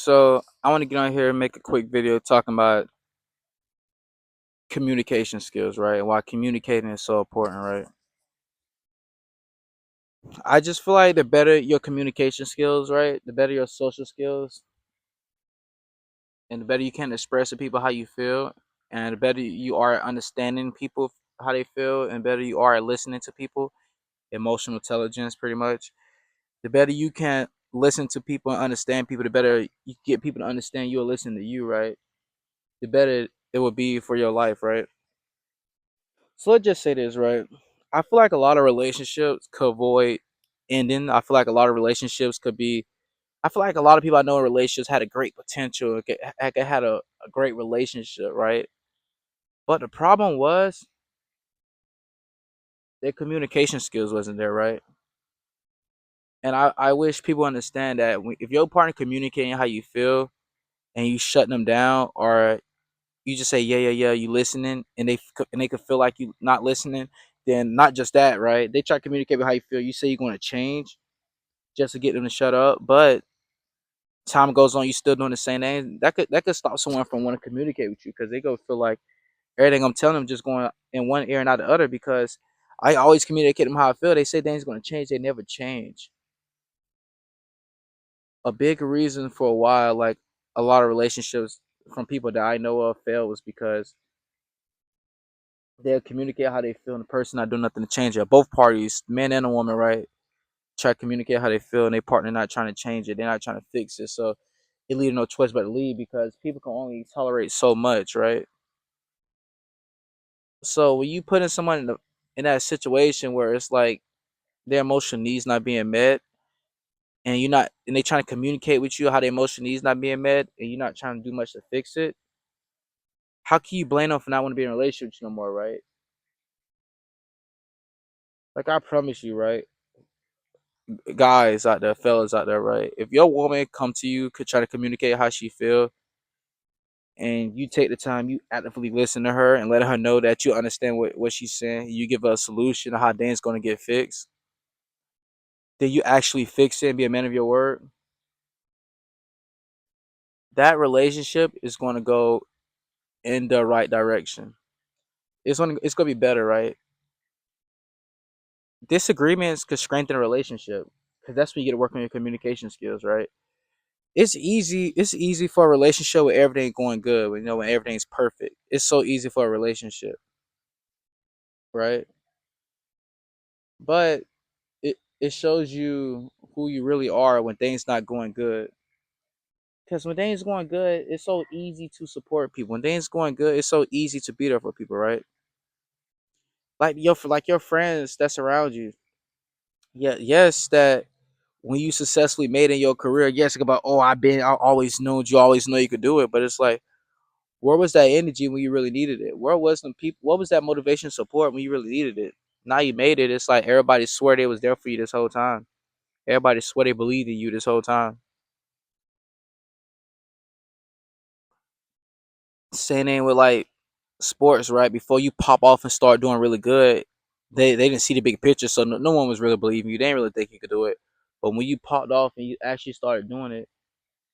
So I want to get on here and make a quick video talking about communication skills, right? And why communicating is so important, right? I just feel like the better your communication skills, right? The better your social skills, and the better you can express to people how you feel, and the better you are at understanding people how they feel, and better you are at listening to people, emotional intelligence, pretty much. The better you can listen to people and understand people, the better you get people to understand you or listen to you, right? The better it will be for your life, right? So let's just say this, right? I feel like a lot of relationships could avoid ending. I feel like a lot of relationships could be. I feel like a lot of people I know in relationships had a great potential, had a great relationship, right? But the problem was their communication skills wasn't there, right? And I wish people understand that if your partner communicating how you feel and you shutting them down, or you just say yeah, you listening, and they could feel like you not listening, then not just that, right? They try to communicate with how you feel. You say you're going to change just to get them to shut up, but time goes on, you still doing the same thing. That could stop someone from wanting to communicate with you because they go feel like everything I'm telling them just going in one ear and out the other. Because I always communicate them how I feel. They say things going to change, they never change. A big reason for a while, like a lot of relationships from people that I know of fail was because they'll communicate how they feel, and the person not doing nothing to change it. Both parties, man and a woman, right? Try to communicate how they feel, and their partner not trying to change it. They're not trying to fix it. So it leaves no choice but to leave because people can only tolerate so much, right? So when you put in someone in that situation where it's like their emotional needs not being met, and you're not, and they trying to communicate with you how their emotional needs not being met, and you're not trying to do much to fix it, how can you blame them for not want to be in a relationship with you no more, right? Like I promise you, right? Guys out there, fellas out there, right? If your woman come to you, could try to communicate how she feel, and you take the time, you actively listen to her and let her know that you understand what she's saying, you give her a solution of how things gonna get fixed, then you actually fix it and be a man of your word. That relationship is gonna go in the right direction. It's gonna be better, right? Disagreements could strengthen a relationship because that's when you get to work on your communication skills, right? It's easy for a relationship with everything going good, when everything's perfect. It's so easy for a relationship, right? But it shows you who you really are when things not going good. Because when things going good, it's so easy to support people. When things going good, it's so easy to be there for people, right? Like your friends that surround you. Yeah, yes, that when you successfully made in your career, yes, it's about, oh, I always known you, always know you could do it. But it's like, where was that energy when you really needed it? Where was them people? What was that motivation support when you really needed it? Now you made it. It's like everybody swear they was there for you this whole time. Everybody swear they believed in you this whole time. Same thing with like sports, right? Before you pop off and start doing really good, they didn't see the big picture, so no one was really believing you. They didn't really think you could do it. But when you popped off and you actually started doing it,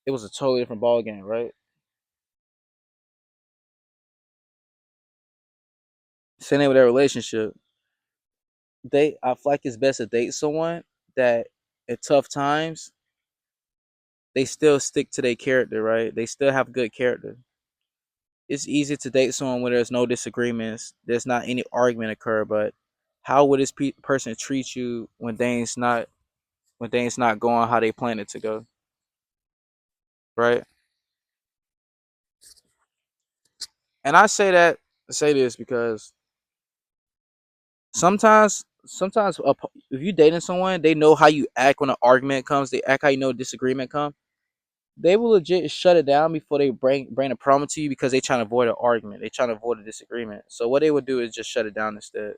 it was a totally different ball game, right? Same thing with their relationship. I feel like it's best to date someone that at tough times they still stick to their character, right? They still have good character. It's easy to date someone where there's no disagreements, there's not any argument occur, but how would this person treat you when things not going how they planned it to go, right? And I say this because sometimes if you dating someone, they know how you act when an argument comes. They act how you know disagreement comes. They will legit shut it down before they bring a problem to you because they trying to avoid an argument. They trying to avoid a disagreement. So what they would do is just shut it down instead.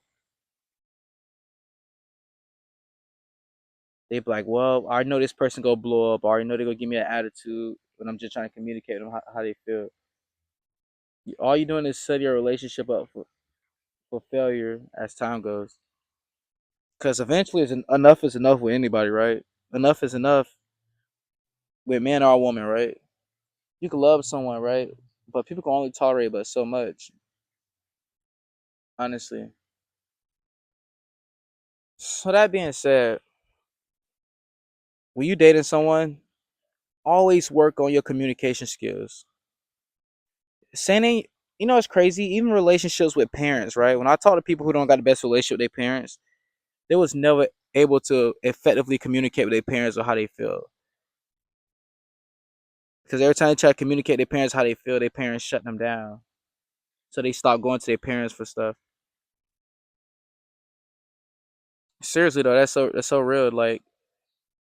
They'd be like, "Well, I know this person go blow up. Or I know they gonna give me an attitude, but I'm just trying to communicate them how they feel." All you're doing is set your relationship up for failure as time goes. Because eventually, enough is enough with anybody, right? Enough is enough with man or woman, right? You can love someone, right? But people can only tolerate but so much, honestly. So that being said, when you dating someone, always work on your communication skills. Saying, you know, it's crazy. Even relationships with parents, right? When I talk to people who don't got the best relationship with their parents, they was never able to effectively communicate with their parents or how they feel. Because every time they try to communicate with their parents how they feel, their parents shut them down. So they stop going to their parents for stuff. Seriously though, that's so real. Like,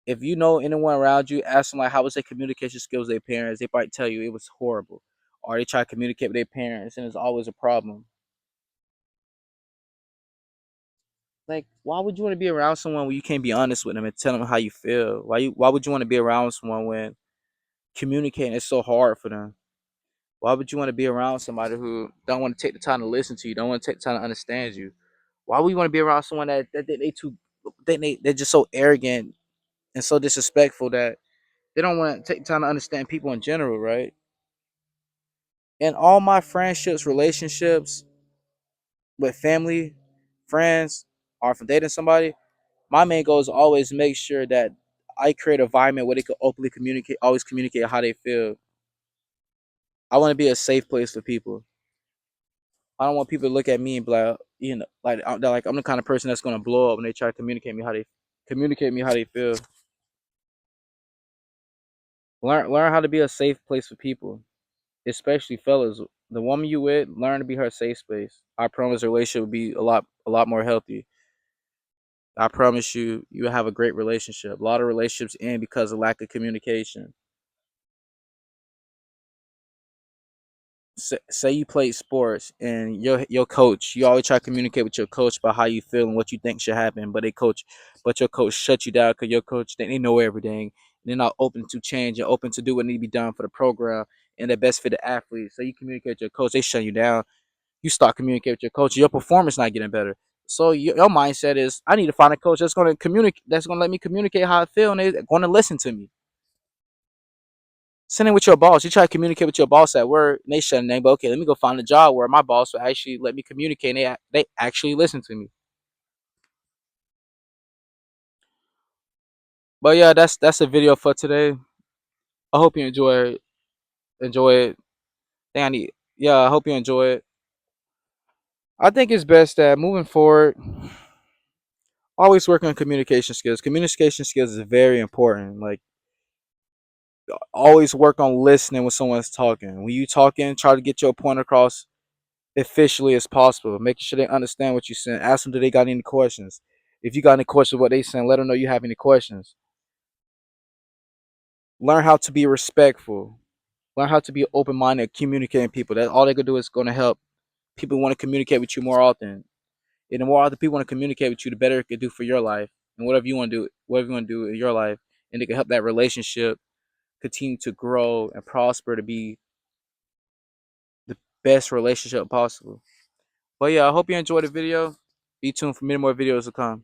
if you know anyone around you, ask them like how was their communication skills with their parents, they might tell you it was horrible. Or they try to communicate with their parents and it's always a problem. Like, why would you want to be around someone when you can't be honest with them and tell them how you feel? Why would you want to be around someone when communicating is so hard for them? Why would you want to be around somebody who don't want to take the time to listen to you, don't want to take the time to understand you? Why would you want to be around someone that they too they're just so arrogant and so disrespectful that they don't want to take the time to understand people in general, right? In all my friendships, relationships with family, friends, or from dating somebody, my main goal is always make sure that I create an environment where they can openly communicate, always communicate how they feel. I want to be a safe place for people. I don't want people to look at me and be like, you know, like I'm the kind of person that's gonna blow up when they try to communicate me how they feel. Learn how to be a safe place for people, especially fellas. The woman you with, learn to be her safe space. I promise the relationship will be a lot more healthy. I promise you, you will have a great relationship. A lot of relationships end because of lack of communication. Say you play sports and your coach, you always try to communicate with your coach about how you feel and what you think should happen, but your coach shut you down because your coach they know everything. They're not open to change and open to do what need to be done for the program and the best for the athlete. So you communicate with your coach, they shut you down. You start communicating with your coach, your performance not getting better. So your mindset is, I need to find a coach that's going to communicate, that's going to let me communicate how I feel, and they're going to listen to me. Sitting with your boss, you try to communicate with your boss at work, and they shut down. But okay, let me go find a job where my boss will actually let me communicate. And they actually listen to me. But yeah, that's a video for today. I hope you enjoy it. Danny, yeah, I hope you enjoy it. I think it's best that moving forward, always work on communication skills. Communication skills is very important. Like, always work on listening when someone's talking. When you talking, try to get your point across efficiently as possible, making sure they understand what you're saying. Ask them, do they got any questions? If you got any questions, what they saying, let them know you have any questions. Learn how to be respectful. Learn how to be open minded, communicating people. That all they could do is going to help people want to communicate with you more often. And the more often people want to communicate with you, the better it could do for your life and whatever you want to do in your life, and it can help that relationship continue to grow and prosper to be the best relationship possible. But yeah, I hope you enjoyed the video. Be tuned for many more videos to come.